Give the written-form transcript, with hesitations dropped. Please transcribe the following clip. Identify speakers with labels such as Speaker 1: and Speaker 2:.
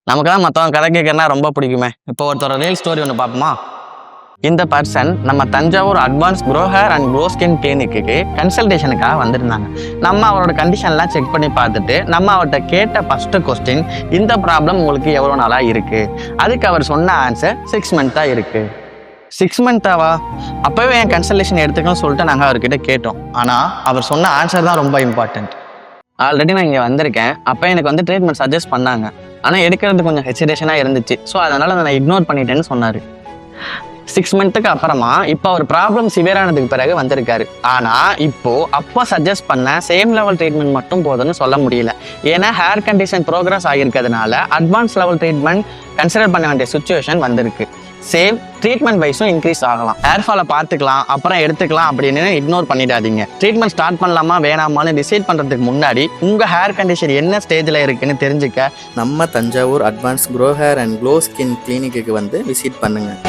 Speaker 1: நமக்கு தான் மற்றவங்க கதை கேட்கறனா ரொம்ப பிடிக்குமே. இப்போ ஒருத்தர் ரியல் ஸ்டோரி ஒன்று பார்ப்போமா? இந்த பர்சன் நம்ம Thanjavur advance grow hair and grow skin கிளினிக்கு கன்சல்டேஷனுக்காக வந்திருந்தாங்க. நம்ம அவரோட கண்டிஷன்லாம் செக் பண்ணி பார்த்துட்டு நம்ம அவர்கிட்ட கேட்ட ஃபஸ்ட்டு கொஸ்டின், இந்த ப்ராப்ளம் உங்களுக்கு எவ்வளோ நாளாக இருக்குது? அதுக்கு அவர் சொன்ன ஆன்சர் 6 மந்த்தாக இருக்குது. 6 மந்த்தாவா? அப்போவே என் கன்சல்டேஷன் எடுத்துக்கணும்னு சொல்லிட்டு நாங்கள் அவர்கிட்ட கேட்டோம். ஆனால் அவர் சொன்ன ஆன்சர் தான் ரொம்ப இம்பார்ட்டண்ட். ஆல்ரெடி நான் இங்கே வந்திருக்கேன். அப்போ எனக்கு வந்து ட்ரீட்மெண்ட் சஜஸ்ட் பண்ணாங்க. ஆனால் எடுக்கிறது கொஞ்சம் ஹெசிடேஷனாக இருந்துச்சு. ஸோ அதனால் நான் இக்னோர் பண்ணிட்டேன்னு சொன்னார். 6 மந்த்துக்கு அப்புறமா இப்போ அவர் ப்ராப்ளம் சிவியரானதுக்கு பிறகு வந்திருக்காரு. ஆனால் அப்போ சஜஸ்ட் பண்ண சேம் லெவல் ட்ரீட்மெண்ட் மட்டும் போதும்னு சொல்ல முடியல. ஏன்னா ஹேர் கண்டிஷன் ப்ரோக்ரஸ் ஆகியிருக்கிறதுனால அட்வான்ஸ் லெவல் ட்ரீட்மெண்ட் கன்சிடர் பண்ண வேண்டிய சுச்சுவேஷன் வந்திருக்கு. சேம் ட்ரீட்மெண்ட் வைஸும் இன்க்ரீஸ் ஆகலாம். ஹேர் ஃபாலை பார்த்துக்கலாம், அப்புறம் எடுத்துக்கலாம் அப்படின்னு இக்னோர் பண்ணிடாதீங்க. ட்ரீட்மெண்ட் ஸ்டார்ட் பண்ணலாமா வேணாமான்னு டிசைட் பண்ணுறதுக்கு முன்னாடி உங்கள் ஹேர் கண்டிஷன் என்ன ஸ்டேஜில் இருக்குன்னு தெரிஞ்சுக்க
Speaker 2: நம்ம Thanjavur advance grow hair and glow skin கிளினிக்கு வந்து விசிட் பண்ணுங்கள்.